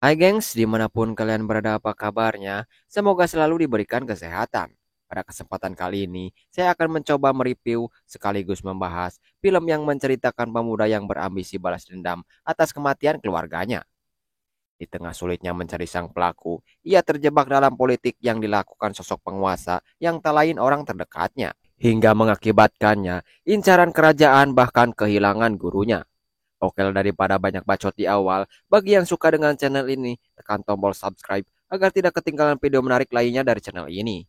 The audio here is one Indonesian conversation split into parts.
Hai gengs, dimanapun kalian berada apa kabarnya? Semoga selalu diberikan kesehatan. Pada kesempatan kali ini, saya akan mencoba mereview sekaligus membahas film yang menceritakan pemuda yang berambisi balas dendam atas kematian keluarganya. Di tengah sulitnya mencari sang pelaku, ia terjebak dalam politik yang dilakukan sosok penguasa yang tak lain orang terdekatnya, hingga mengakibatkannya incaran kerajaan bahkan kehilangan gurunya. Oke, daripada banyak bacot di awal, bagi yang suka dengan channel ini, tekan tombol subscribe agar tidak ketinggalan video menarik lainnya dari channel ini.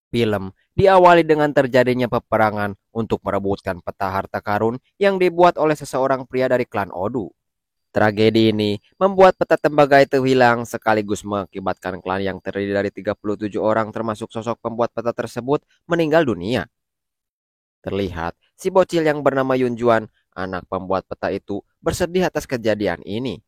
Film diawali dengan terjadinya peperangan untuk merebutkan peta harta karun yang dibuat oleh seseorang pria dari klan Odu. Tragedi ini membuat peta tembaga itu hilang sekaligus mengakibatkan klan yang terdiri dari 37 orang termasuk sosok pembuat peta tersebut meninggal dunia. Terlihat si bocil yang bernama Yun Juan, anak pembuat peta itu, bersedih atas kejadian ini.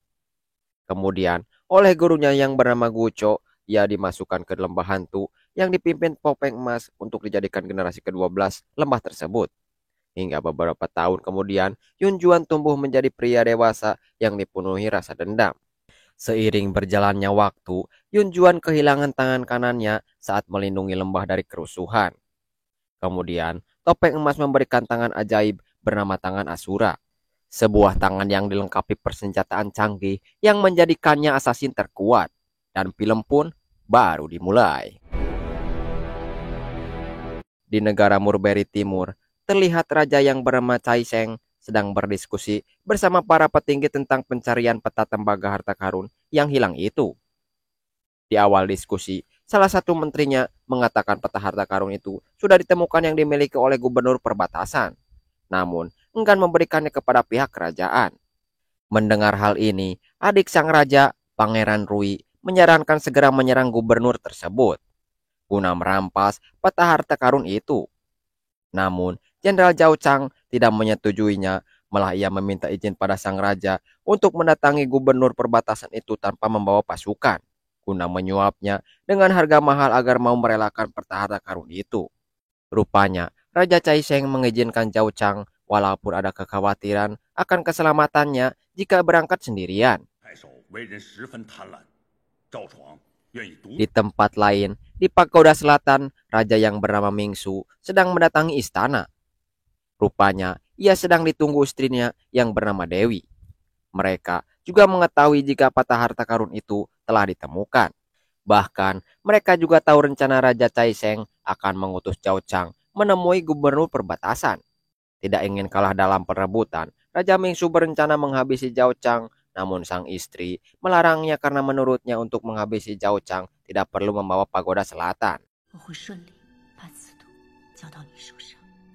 Kemudian oleh gurunya yang bernama Guco, ia dimasukkan ke lembah hantu yang dipimpin Popeng Emas untuk dijadikan generasi ke-12 lembah tersebut. Hingga beberapa tahun kemudian, Yun Juan tumbuh menjadi pria dewasa yang dipenuhi rasa dendam. Seiring berjalannya waktu, Yun Juan kehilangan tangan kanannya saat melindungi lembah dari kerusuhan. Kemudian, Topeng Emas memberikan tangan ajaib bernama Tangan Asura. Sebuah tangan yang dilengkapi persenjataan canggih yang menjadikannya asasin terkuat. Dan film pun baru dimulai. Di negara Murberi Timur, terlihat raja yang bernama Cai Seng sedang berdiskusi bersama para petinggi tentang pencarian peta tembaga harta karun yang hilang itu. Di awal diskusi, salah satu menterinya mengatakan peta harta karun itu sudah ditemukan yang dimiliki oleh gubernur perbatasan, namun enggan memberikannya kepada pihak kerajaan. Mendengar hal ini, adik sang raja, Pangeran Rui, menyarankan segera menyerang gubernur tersebut guna merampas peta harta karun itu. Namun, Jenderal Zhao Chang tidak menyetujuinya, malah ia meminta izin pada sang raja untuk mendatangi gubernur perbatasan itu tanpa membawa pasukan, guna menyuapnya dengan harga mahal agar mau merelakan peta harta karun itu. Rupanya, Raja Cai Seng mengizinkan Zhao Chang walaupun ada kekhawatiran akan keselamatannya jika berangkat sendirian. Di tempat lain, di Pagoda Selatan, raja yang bernama Mingsu sedang mendatangi istana. Rupanya, ia sedang ditunggu istrinya yang bernama Dewi. Mereka juga mengetahui jika peta harta karun itu telah ditemukan. Bahkan, mereka juga tahu rencana Raja Cai Seng akan mengutus Zhao Chang menemui gubernur perbatasan. Tidak ingin kalah dalam perebutan, Raja Mingsu berencana menghabisi Zhao Chang. Namun sang istri melarangnya karena menurutnya untuk menghabisi Zhao Chang tidak perlu membawa Pagoda Selatan.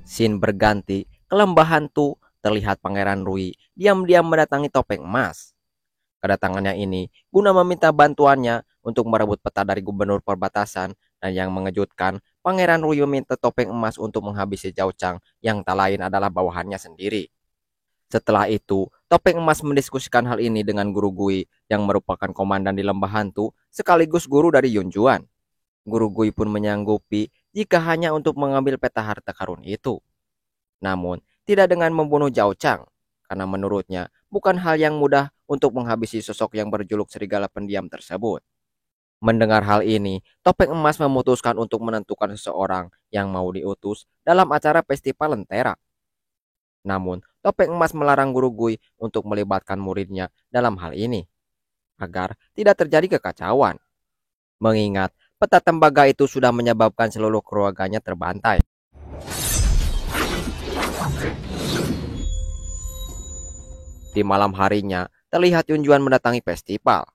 Scene berganti ke lembah hantu, terlihat Pangeran Rui diam-diam mendatangi Topeng Emas. Kedatangannya ini guna meminta bantuannya untuk merebut peta dari gubernur perbatasan, dan yang mengejutkan, Pangeran Rui meminta Topeng Emas untuk menghabisi Zhao Chang yang tak lain adalah bawahannya sendiri. Setelah itu, Topeng Emas mendiskusikan hal ini dengan Guru Gui yang merupakan komandan di lembah hantu sekaligus guru dari Yun Juan. Guru Gui pun menyanggupi jika hanya untuk mengambil peta harta karun itu. Namun, tidak dengan membunuh Zhao Chang, karena menurutnya bukan hal yang mudah untuk menghabisi sosok yang berjuluk serigala pendiam tersebut. Mendengar hal ini, Topeng Emas memutuskan untuk menentukan seseorang yang mau diutus dalam acara festival Lentera. Namun, Topeng Emas melarang Guru Gui untuk melibatkan muridnya dalam hal ini, agar tidak terjadi kekacauan. Mengingat peta tembaga itu sudah menyebabkan seluruh keluarganya terbantai. Di malam harinya, terlihat Yun Juan mendatangi festival,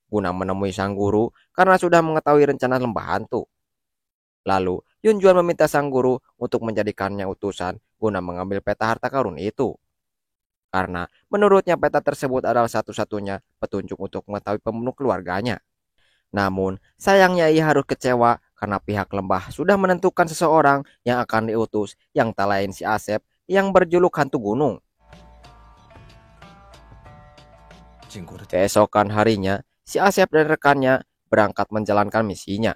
guna menemui sang guru karena sudah mengetahui rencana lembah hantu. Lalu, Yun Juan meminta sang guru untuk menjadikannya utusan guna mengambil peta harta karun itu. Karena menurutnya peta tersebut adalah satu-satunya petunjuk untuk mengetahui pembunuh keluarganya. Namun, sayangnya ia harus kecewa karena pihak lembah sudah menentukan seseorang yang akan diutus yang tak lain si Asep yang berjuluk hantu gunung. Keesokan harinya, si Asep dan rekannya berangkat menjalankan misinya.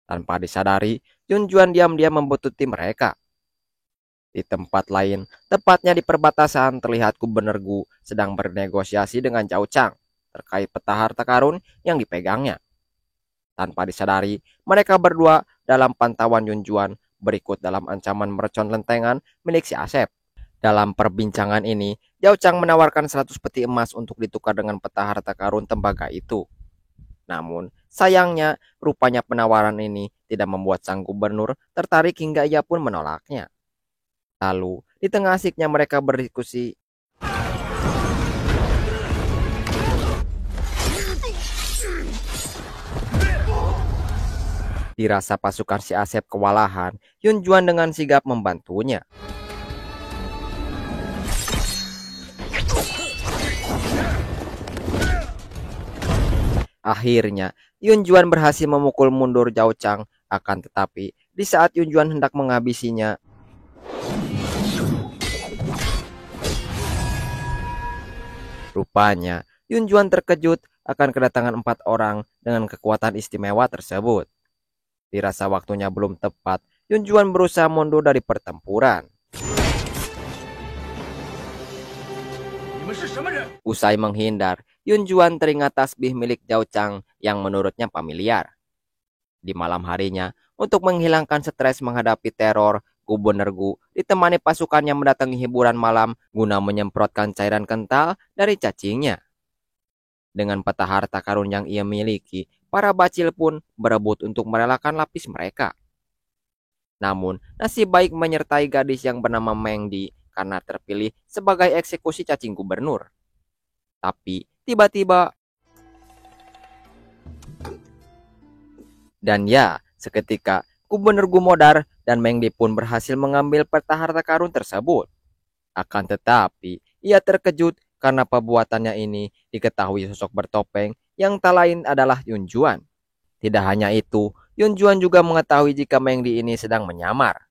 Tanpa disadari, Yun Juan diam-diam membututi mereka. Di tempat lain, tepatnya di perbatasan, terlihat Gubernur Gu sedang bernegosiasi dengan Zhao Chang terkait peta harta karun yang dipegangnya. Tanpa disadari, mereka berdua dalam pantauan Yun Juan berikut dalam ancaman mercon lentengan milik si Asep. Dalam perbincangan ini, Zhao Chang menawarkan 100 peti emas untuk ditukar dengan peta harta karun tembaga itu. Namun, sayangnya, rupanya penawaran ini tidak membuat sang gubernur tertarik hingga ia pun menolaknya. Lalu, di tengah asiknya mereka berdiskusi, dirasa pasukan si Asep kewalahan, Yun Juan dengan sigap membantunya. Akhirnya, Yun Juan berhasil memukul mundur Zhao Chang, akan tetapi di saat Yun Juan hendak menghabisinya, rupanya Yun Juan terkejut akan kedatangan 4 orang dengan kekuatan istimewa tersebut. Dirasa waktunya belum tepat, Yun Juan berusaha mundur dari pertempuran. Usai menghindar, Yun Juan teringat tasbih milik Zhao Chang yang menurutnya familiar. Di malam harinya, untuk menghilangkan stres menghadapi teror, Gubernur Gu ditemani pasukannya mendatangi hiburan malam guna menyemprotkan cairan kental dari cacingnya. Dengan peta harta karun yang ia miliki, para bacil pun berebut untuk merelakan lapis mereka. Namun, nasib baik menyertai gadis yang bernama Mengdi karena terpilih sebagai eksekusi cacing gubernur. Tapi, tiba-tiba, dan ya, seketika Gubernur Gumodar dan Mengdi pun berhasil mengambil peta harta karun tersebut. Akan tetapi, ia terkejut karena perbuatannya ini diketahui sosok bertopeng yang tak lain adalah Yun Juan. Tidak hanya itu, Yun Juan juga mengetahui jika Mengdi ini sedang menyamar.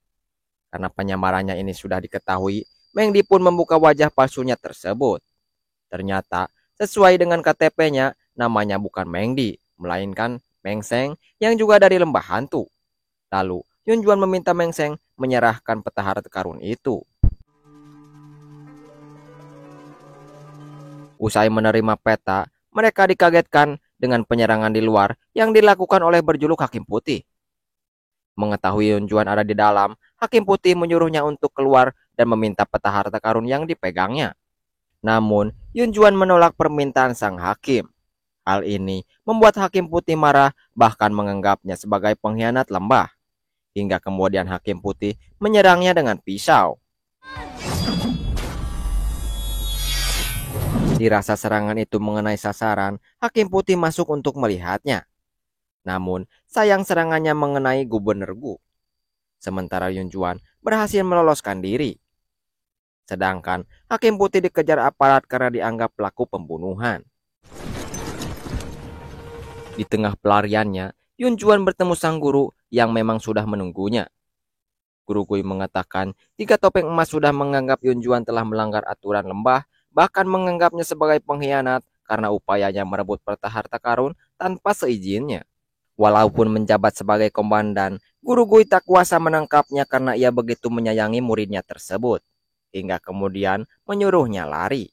Karena penyamarannya ini sudah diketahui, Mengdi pun membuka wajah palsunya tersebut. Ternyata, sesuai dengan KTP-nya, namanya bukan Mengdi, melainkan Mengseng yang juga dari lembah hantu. Lalu, Yun Juan meminta Mengseng menyerahkan peta harta karun itu. Usai menerima peta, mereka dikagetkan dengan penyerangan di luar yang dilakukan oleh berjuluk Hakim Putih. Mengetahui Yun Juan ada di dalam, Hakim Putih menyuruhnya untuk keluar dan meminta peta harta karun yang dipegangnya. Namun, Yun Juan menolak permintaan sang hakim. Hal ini membuat Hakim Putih marah, bahkan menganggapnya sebagai pengkhianat lembah. Hingga kemudian Hakim Putih menyerangnya dengan pisau. Dirasa serangan itu mengenai sasaran, Hakim Putih masuk untuk melihatnya. Namun, sayang serangannya mengenai Gubernur Gu. Sementara Yun Juan berhasil meloloskan diri. Sedangkan Hakim Putih dikejar aparat karena dianggap pelaku pembunuhan. Di tengah pelariannya, Yun Juan bertemu sang guru yang memang sudah menunggunya. Guru Gui mengatakan jika topeng emas sudah menganggap Yun Juan telah melanggar aturan lembah, bahkan menganggapnya sebagai pengkhianat karena upayanya merebut peta harta karun tanpa seizinnya. Walaupun menjabat sebagai komandan, Guru Gui tak kuasa menangkapnya karena ia begitu menyayangi muridnya tersebut, hingga kemudian menyuruhnya lari.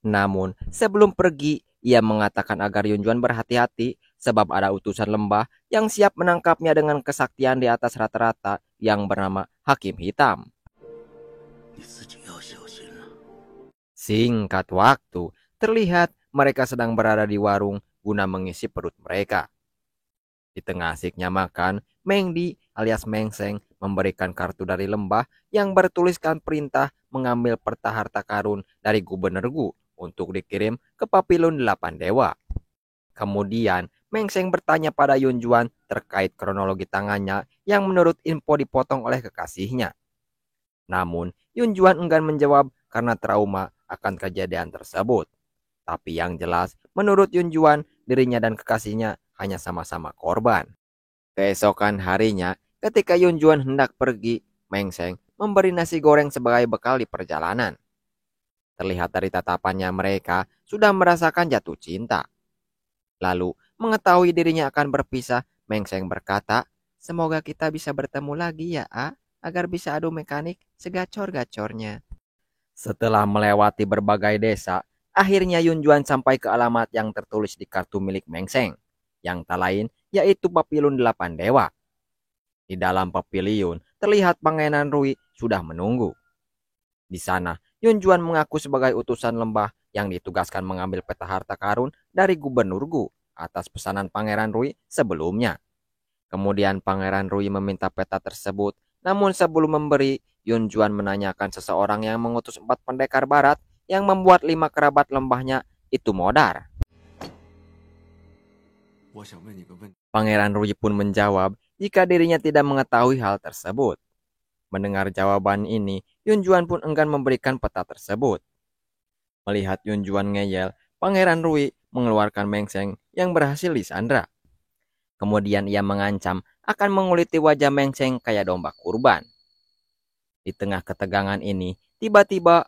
Namun, sebelum pergi, ia mengatakan agar Yun Juan berhati-hati sebab ada utusan lembah yang siap menangkapnya dengan kesaktian di atas rata-rata yang bernama Hakim Hitam. Singkat waktu, terlihat mereka sedang berada di warung guna mengisi perut mereka. Di tengah asiknya makan, Mengdi alias Mengseng memberikan kartu dari lembah yang bertuliskan perintah mengambil peta harta karun dari Gubernur Gu untuk dikirim ke Papilun 8 Dewa. Kemudian, Mengseng bertanya pada Yun Juan terkait kronologi tangannya yang menurut info dipotong oleh kekasihnya. Namun, Yun Juan enggan menjawab karena trauma akan kejadian tersebut. Tapi yang jelas, menurut Yun Juan, dirinya dan kekasihnya hanya sama-sama korban. Keesokan harinya, ketika Yun Juan hendak pergi, Mengseng memberi nasi goreng sebagai bekal di perjalanan. Terlihat dari tatapannya mereka sudah merasakan jatuh cinta. Lalu, mengetahui dirinya akan berpisah, Mengseng berkata, "Semoga kita bisa bertemu lagi ya, A, agar bisa adu mekanik segacor-gacornya." Setelah melewati berbagai desa, akhirnya Yunjuan sampai ke alamat yang tertulis di kartu milik Mengseng, yang tak lain yaitu Papilun 8 Dewa. Di dalam pavilion, terlihat Pangeran Rui sudah menunggu. Di sana, Yunjuan mengaku sebagai utusan lembah yang ditugaskan mengambil peta harta karun dari Gubernur Gu atas pesanan Pangeran Rui sebelumnya. Kemudian Pangeran Rui meminta peta tersebut, namun sebelum memberi, Yunjuan menanyakan seseorang yang mengutus 4 pendekar barat yang membuat 5 kerabat lembahnya itu modar. Pangeran Rui pun menjawab jika dirinya tidak mengetahui hal tersebut. Mendengar jawaban ini, Yunjuan pun enggan memberikan peta tersebut. Melihat Yunjuan ngeyel, Pangeran Rui mengeluarkan Mengseng yang berhasil disandra. Kemudian ia mengancam akan menguliti wajah Mengseng kayak domba kurban. Di tengah ketegangan ini, tiba-tiba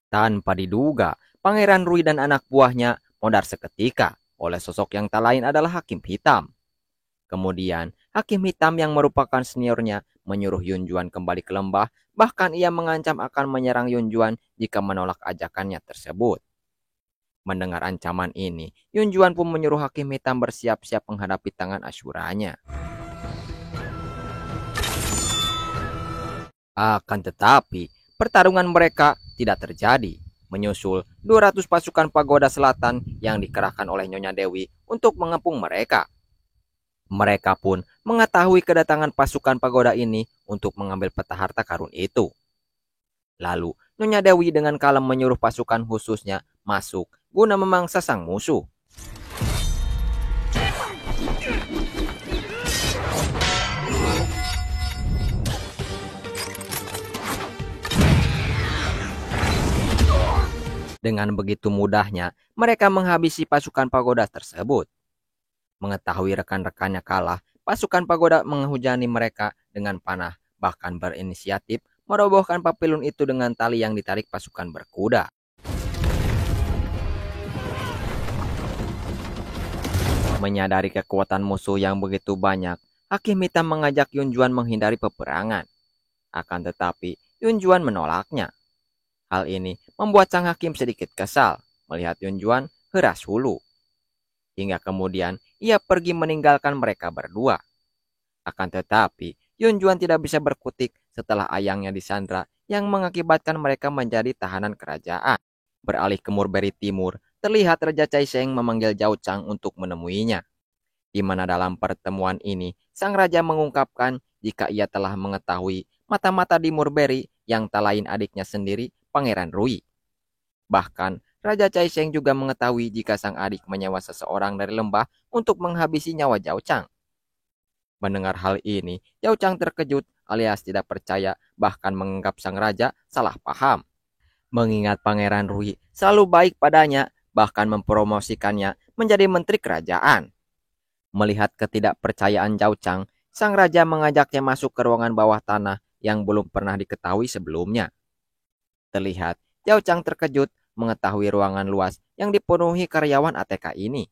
tanpa diduga, Pangeran Rui dan anak buahnya modar seketika oleh sosok yang tak lain adalah Hakim Hitam. Kemudian, Hakim Hitam yang merupakan seniornya menyuruh Yunjuan kembali ke lembah, bahkan ia mengancam akan menyerang Yunjuan jika menolak ajakannya tersebut. Mendengar ancaman ini, Yunjuan pun menyuruh Hakim Hitam bersiap-siap menghadapi tangan asyuranya. Akan tetapi, pertarungan mereka tidak terjadi. Menyusul 200 pasukan pagoda selatan yang dikerahkan oleh Nyonya Dewi untuk mengepung mereka. Mereka pun mengetahui kedatangan pasukan pagoda ini untuk mengambil peta harta karun itu. Lalu, Nyonya Dewi dengan kalem menyuruh pasukan khususnya masuk guna memangsa sang musuh. Dengan begitu mudahnya, mereka menghabisi pasukan pagoda tersebut. Mengetahui rekan-rekannya kalah, pasukan pagoda menghujani mereka dengan panah, bahkan berinisiatif merobohkan papilun itu dengan tali yang ditarik pasukan berkuda. Menyadari kekuatan musuh yang begitu banyak, Hakim Hitam mengajak Yunjuan menghindari peperangan. Akan tetapi, Yunjuan menolaknya. Hal ini membuat sang hakim sedikit kesal melihat Yunjuan heras hulu. Hingga kemudian ia pergi meninggalkan mereka berdua. Akan tetapi, Yunjuan tidak bisa berkutik setelah ayangnya disandra yang mengakibatkan mereka menjadi tahanan kerajaan. Beralih ke Murberi Timur, terlihat Raja Caiseng memanggil Zhao Chang untuk menemuinya. Di mana dalam pertemuan ini, sang raja mengungkapkan jika ia telah mengetahui mata-mata di Murberi yang tak lain adiknya sendiri, Pangeran Rui. Bahkan, Raja Caiseng juga mengetahui jika sang adik menyewa seseorang dari lembah untuk menghabisi nyawa Zhao Chang. Mendengar hal ini, Zhao Chang terkejut alias tidak percaya, bahkan menganggap sang raja salah paham. Mengingat Pangeran Rui selalu baik padanya, bahkan mempromosikannya menjadi menteri kerajaan. Melihat ketidakpercayaan Zhao Chang, sang raja mengajaknya masuk ke ruangan bawah tanah yang belum pernah diketahui sebelumnya. Terlihat, Zhao Chang terkejut mengetahui ruangan luas yang dipenuhi karyawan ATK ini.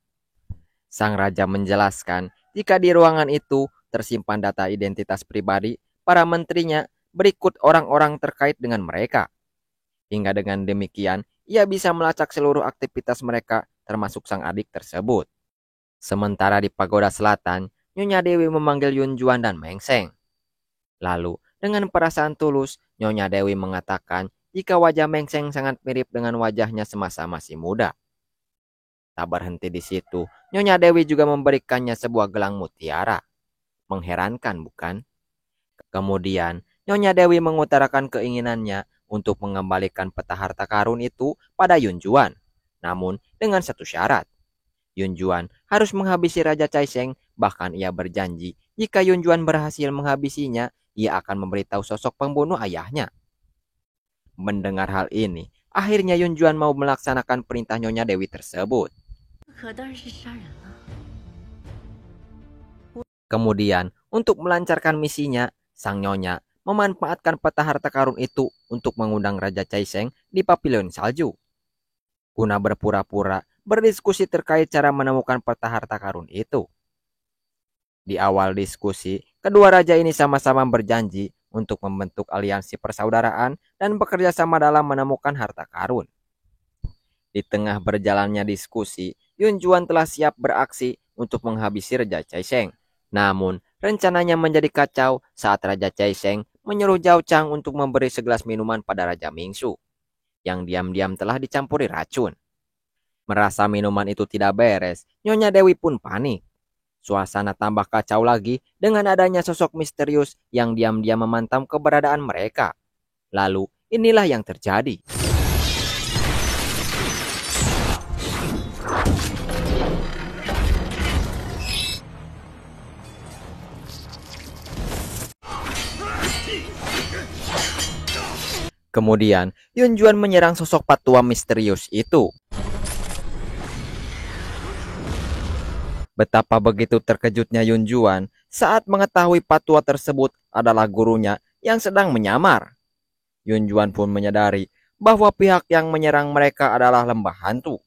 Sang raja menjelaskan jika di ruangan itu tersimpan data identitas pribadi para menterinya berikut orang-orang terkait dengan mereka. Hingga dengan demikian, ia bisa melacak seluruh aktivitas mereka termasuk sang adik tersebut. Sementara di Pagoda Selatan, Nyonya Dewi memanggil Yunjuan dan Mengseng. Lalu, dengan perasaan tulus, Nyonya Dewi mengatakan jika wajah Mengseng sangat mirip dengan wajahnya semasa masih muda. Tak berhenti di situ, Nyonya Dewi juga memberikannya sebuah gelang mutiara. Mengherankan, bukan? Kemudian, Nyonya Dewi mengutarakan keinginannya untuk mengembalikan peta harta karun itu pada Yunjuan. Namun, dengan satu syarat. Yunjuan harus menghabisi Raja Caiseng, bahkan ia berjanji jika Yunjuan berhasil menghabisinya, ia akan memberitahu sosok pembunuh ayahnya. Mendengar hal ini, akhirnya Yunjuan mau melaksanakan perintah Nyonya Dewi tersebut. Kemudian, untuk melancarkan misinya, sang Nyonya memanfaatkan peta harta karun itu untuk mengundang Raja Caiseng di pavilion salju. Guna berpura-pura berdiskusi terkait cara menemukan peta harta karun itu. Di awal diskusi, kedua raja ini sama-sama berjanji untuk membentuk aliansi persaudaraan dan bekerja sama dalam menemukan harta karun. Di tengah berjalannya diskusi, Yun Juan telah siap beraksi untuk menghabisi Raja Caiseng. Namun, rencananya menjadi kacau saat Raja Caiseng menyuruh Zhao Chang untuk memberi segelas minuman pada Raja Mingsu, yang diam-diam telah dicampuri racun. Merasa minuman itu tidak beres, Nyonya Dewi pun panik. Suasana tambah kacau lagi dengan adanya sosok misterius yang diam-diam memantau keberadaan mereka. Lalu, inilah yang terjadi. Kemudian, Yun Juan menyerang sosok patua misterius itu. Betapa begitu terkejutnya Yun Juan saat mengetahui patua tersebut adalah gurunya yang sedang menyamar. Yun Juan pun menyadari bahwa pihak yang menyerang mereka adalah lembah hantu.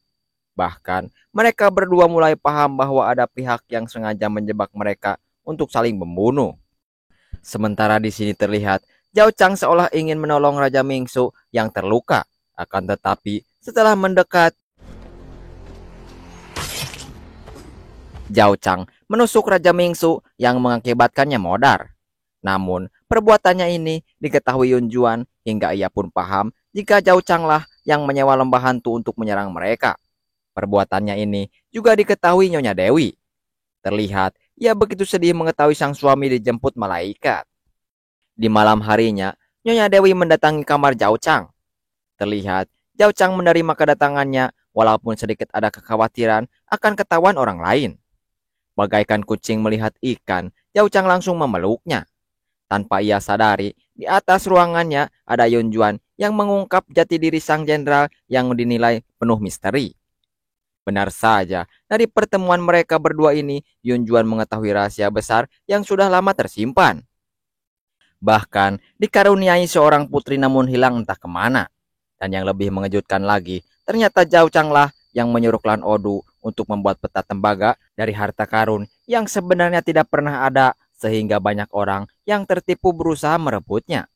Bahkan, mereka berdua mulai paham bahwa ada pihak yang sengaja menjebak mereka untuk saling membunuh. Sementara di sini terlihat Zhao Chang seolah ingin menolong Raja Mingsu yang terluka. Akan tetapi, setelah mendekat, Zhao Chang menusuk Raja Mingsu yang mengakibatkannya modar. Namun, perbuatannya ini diketahui Yun Juan hingga ia pun paham jika Zhao Chang lah yang menyewa lembah hantu untuk menyerang mereka. Perbuatannya ini juga diketahui Nyonya Dewi. Terlihat ia begitu sedih mengetahui sang suami dijemput malaikat. Di malam harinya, Nyonya Dewi mendatangi kamar Zhao Chang. Terlihat Zhao Chang menerima kedatangannya walaupun sedikit ada kekhawatiran akan ketahuan orang lain. Bagaikan kucing melihat ikan, Zhao Chang langsung memeluknya. Tanpa ia sadari, di atas ruangannya ada Yun Juan yang mengungkap jati diri sang jenderal yang dinilai penuh misteri. Benar saja, dari pertemuan mereka berdua ini, Yun Juan mengetahui rahasia besar yang sudah lama tersimpan. Bahkan dikaruniai seorang putri namun hilang entah kemana. Dan yang lebih mengejutkan lagi, ternyata Zhao Chang lah yang menyuruh klan Odu untuk membuat peta tembaga dari harta karun yang sebenarnya tidak pernah ada sehingga banyak orang yang tertipu berusaha merebutnya.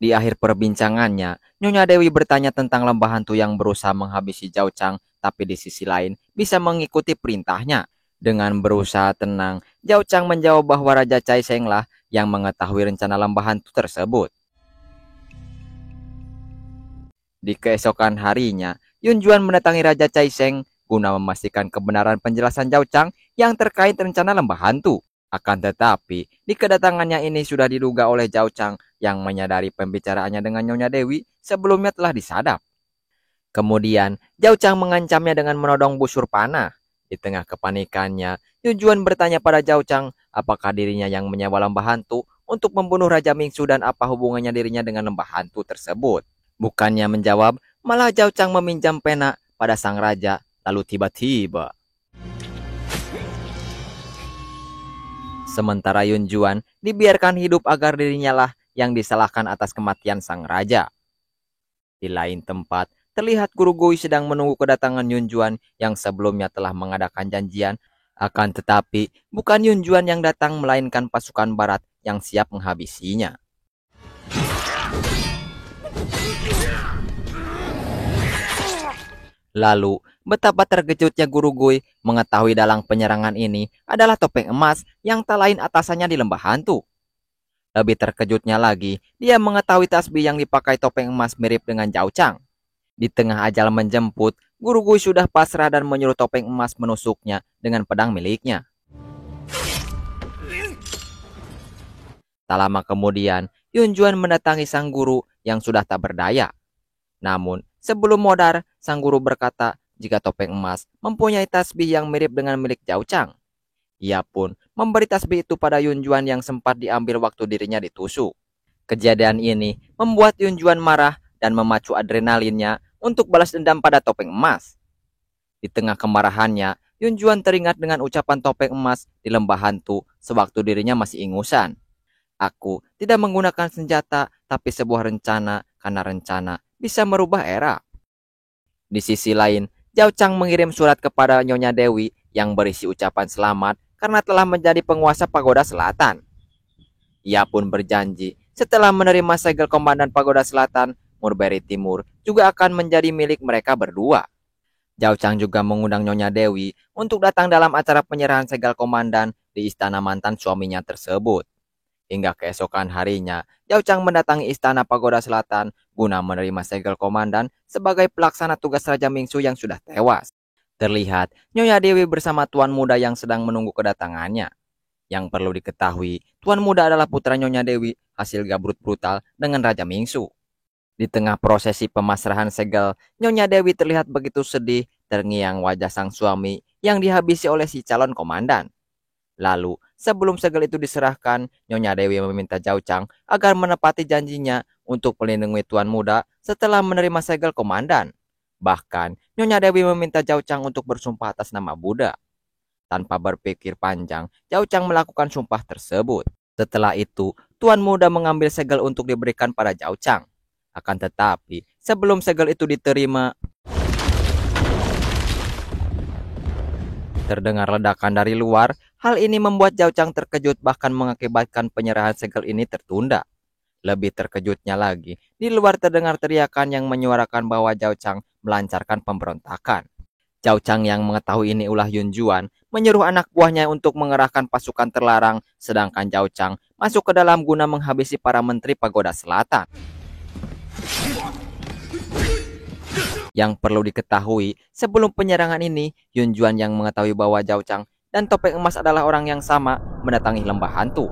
Di akhir perbincangannya, Nyonya Dewi bertanya tentang lembah hantu yang berusaha menghabisi Zhao Chang tapi di sisi lain bisa mengikuti perintahnya. Dengan berusaha tenang, Zhao Chang menjawab bahwa Raja Caiseng lah yang mengetahui rencana lembah hantu tersebut. Di keesokan harinya, Yun Juan mendatangi Raja Caiseng guna memastikan kebenaran penjelasan Zhao Chang yang terkait rencana lembah hantu. Akan tetapi, di kedatangannya ini sudah diduga oleh Zhao Chang yang menyadari pembicaraannya dengan Nyonya Dewi sebelumnya telah disadap. Kemudian, Zhao Chang mengancamnya dengan menodong busur panah. Di tengah kepanikannya, Yun Juan bertanya pada Zhao Chang apakah dirinya yang menyewa lembah hantu untuk membunuh Raja Mingsu dan apa hubungannya dirinya dengan lembah hantu tersebut. Bukannya menjawab, malah Zhao Chang meminjam pena pada sang raja, lalu tiba-tiba. Sementara Yun Juan dibiarkan hidup agar dirinya lah yang disalahkan atas kematian sang raja. Di lain tempat, terlihat Guru Gui sedang menunggu kedatangan Yun Juan yang sebelumnya telah mengadakan janjian. Akan tetapi, bukan Yun Juan yang datang melainkan pasukan barat yang siap menghabisinya. Lalu, betapa terkejutnya Guru Gui mengetahui dalang penyerangan ini adalah topeng emas yang tak lain atasannya di lembah hantu. Lebih terkejutnya lagi, dia mengetahui tasbih yang dipakai topeng emas mirip dengan Zhao Chang. Di tengah ajal menjemput, Guru Gui sudah pasrah dan menyuruh topeng emas menusuknya dengan pedang miliknya. Tak lama kemudian, Yun Juan mendatangi sang guru yang sudah tak berdaya. Namun, sebelum modar, sang guru berkata jika topeng emas mempunyai tasbih yang mirip dengan milik Zhao Chang. Ia pun memberi tasbih itu pada Yun Juan yang sempat diambil waktu dirinya ditusuk. Kejadian ini membuat Yun Juan marah dan memacu adrenalinnya untuk balas dendam pada topeng emas. Di tengah kemarahannya, Yun Juan teringat dengan ucapan topeng emas di lembah hantu sewaktu dirinya masih ingusan. Aku tidak menggunakan senjata, tapi sebuah rencana, karena rencana bisa merubah era. Di sisi lain, Zhao Chang mengirim surat kepada Nyonya Dewi yang berisi ucapan selamat karena telah menjadi penguasa Pagoda Selatan. Ia pun berjanji setelah menerima segel komandan Pagoda Selatan, Murberi Timur juga akan menjadi milik mereka berdua. Zhao Chang juga mengundang Nyonya Dewi untuk datang dalam acara penyerahan segel komandan di istana mantan suaminya tersebut. Hingga keesokan harinya, Zhao Chang mendatangi istana Pagoda Selatan guna menerima segel komandan sebagai pelaksana tugas Raja Mingsu yang sudah tewas. Terlihat, Nyonya Dewi bersama tuan muda yang sedang menunggu kedatangannya. Yang perlu diketahui, tuan muda adalah putra Nyonya Dewi, hasil gabrut brutal dengan Raja Mingsu. Di tengah prosesi pemasrahan segel, Nyonya Dewi terlihat begitu sedih, terngiang wajah sang suami yang dihabisi oleh si calon komandan. Lalu, sebelum segel itu diserahkan, Nyonya Dewi meminta Zhao Chang agar menepati janjinya untuk melindungi tuan muda setelah menerima segel komandan. Bahkan, Nyonya Dewi meminta Zhao Chang untuk bersumpah atas nama Buddha. Tanpa berpikir panjang, Zhao Chang melakukan sumpah tersebut. Setelah itu, tuan muda mengambil segel untuk diberikan pada Zhao Chang. Akan tetapi, sebelum segel itu diterima, terdengar ledakan dari luar. Hal ini membuat Zhao Chang terkejut, bahkan mengakibatkan penyerahan segel ini tertunda. Lebih terkejutnya lagi, di luar terdengar teriakan yang menyuarakan bahwa Zhao Chang melancarkan pemberontakan. Zhao Chang yang mengetahui ini ulah Yun Juan menyuruh anak buahnya untuk mengerahkan pasukan terlarang, sedangkan Zhao Chang masuk ke dalam guna menghabisi para menteri Pagoda Selatan. Yang perlu diketahui, sebelum penyerangan ini, Yun Juan yang mengetahui bahwa Zhao Chang dan topeng emas adalah orang yang sama mendatangi lembah hantu.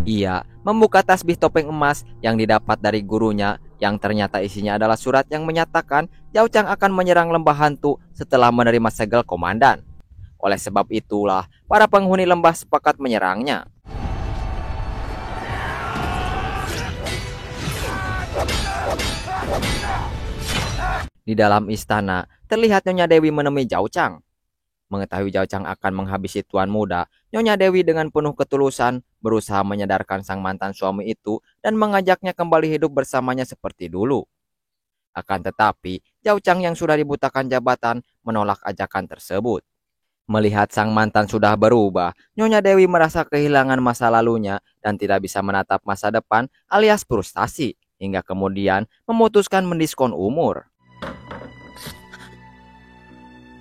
Ia membuka tasbih topeng emas yang didapat dari gurunya, yang ternyata isinya adalah surat yang menyatakan Zhao Chang akan menyerang lembah hantu setelah menerima segel komandan. Oleh sebab itulah, para penghuni lembah sepakat menyerangnya. Di dalam istana, terlihat Nyonya Dewi menemui Zhao Chang. Mengetahui Zhao Chang akan menghabisi tuan muda, Nyonya Dewi dengan penuh ketulusan berusaha menyadarkan sang mantan suami itu dan mengajaknya kembali hidup bersamanya seperti dulu. Akan tetapi, Zhao Chang yang sudah dibutakan jabatan menolak ajakan tersebut. Melihat sang mantan sudah berubah, Nyonya Dewi merasa kehilangan masa lalunya dan tidak bisa menatap masa depan alias frustasi, hingga kemudian memutuskan mendiskon umur.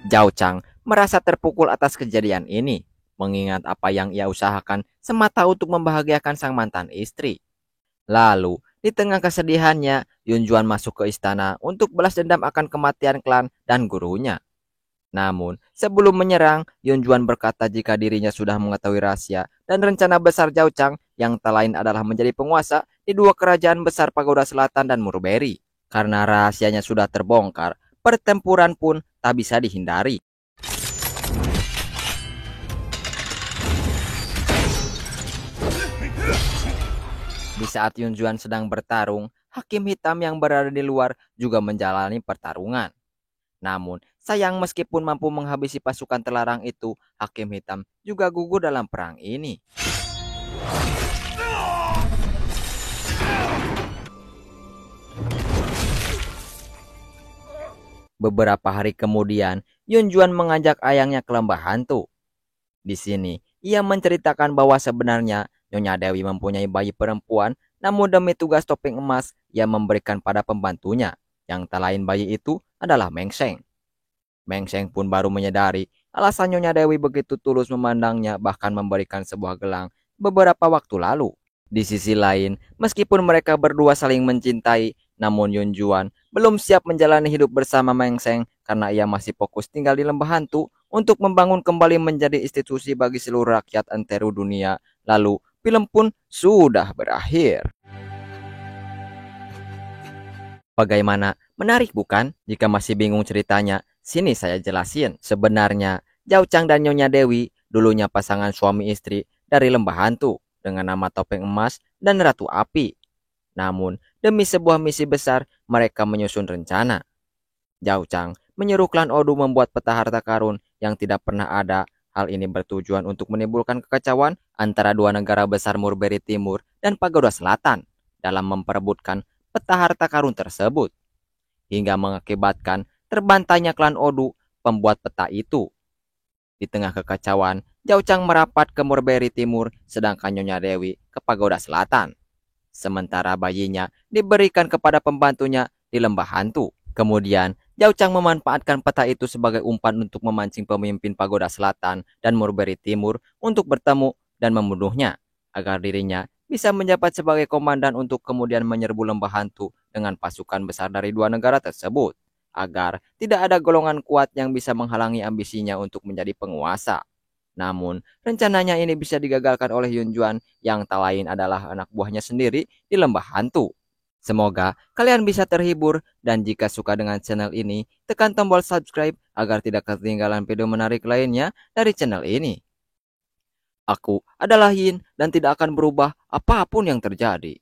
Zhao Chang merasa terpukul atas kejadian ini, mengingat apa yang ia usahakan semata untuk membahagiakan sang mantan istri. Lalu, di tengah kesedihannya, Yun Juan masuk ke istana untuk balas dendam akan kematian klan dan gurunya. Namun, sebelum menyerang, Yun Juan berkata jika dirinya sudah mengetahui rahasia dan rencana besar Zhao Chang yang tak lain adalah menjadi penguasa di dua kerajaan besar Pagoda Selatan dan Murberi. Karena rahasianya sudah terbongkar, pertempuran pun tak bisa dihindari. Di saat Yun Juan sedang bertarung, Hakim Hitam yang berada di luar juga menjalani pertarungan. Namun, sayang meskipun mampu menghabisi pasukan terlarang itu, Hakim Hitam juga gugur dalam perang ini. Beberapa hari kemudian, Yun Juan mengajak ayahnya ke lembah hantu. Di sini, ia menceritakan bahwa sebenarnya Nyonya Dewi mempunyai bayi perempuan, namun demi tugas topeng emas, ia memberikan pada pembantunya, yang tak lain bayi itu adalah Meng Sheng. Meng Sheng pun baru menyadari alasan Nyonya Dewi begitu tulus memandangnya, bahkan memberikan sebuah gelang beberapa waktu lalu. Di sisi lain, meskipun mereka berdua saling mencintai, namun Yun Juan belum siap menjalani hidup bersama Meng Sheng karena ia masih fokus tinggal di lembah hantu untuk membangun kembali menjadi institusi bagi seluruh rakyat antero dunia. Lalu, film pun sudah berakhir. Bagaimana? Menarik bukan? Jika masih bingung ceritanya, sini saya jelasin. Sebenarnya, Zhao Chang dan Nyonya Dewi dulunya pasangan suami istri dari lembah hantu dengan nama Topeng Emas dan Ratu Api. Namun, demi sebuah misi besar, mereka menyusun rencana. Zhao Chang menyuruh klan Odu membuat peta harta karun yang tidak pernah ada. Hal ini bertujuan untuk menimbulkan kekacauan antara dua negara besar Murberi Timur dan Pagoda Selatan dalam memperebutkan peta harta karun tersebut, hingga mengakibatkan terbantainya klan Odu pembuat peta itu. Di tengah kekacauan, Zhao Chang merapat ke Murberi Timur, sedangkan Nyonya Dewi ke Pagoda Selatan. Sementara bayinya diberikan kepada pembantunya di Lembah Hantu. Kemudian, Zhao Chang memanfaatkan peta itu sebagai umpan untuk memancing pemimpin Pagoda Selatan dan Murberi Timur untuk bertemu dan membunuhnya, agar dirinya bisa menjabat sebagai komandan untuk kemudian menyerbu Lembah Hantu dengan pasukan besar dari dua negara tersebut, agar tidak ada golongan kuat yang bisa menghalangi ambisinya untuk menjadi penguasa. Namun, rencananya ini bisa digagalkan oleh Yun Juan yang tak lain adalah anak buahnya sendiri di Lembah Hantu. Semoga kalian bisa terhibur, dan jika suka dengan channel ini, tekan tombol subscribe agar tidak ketinggalan video menarik lainnya dari channel ini. Aku adalah Yin dan tidak akan berubah apapun yang terjadi.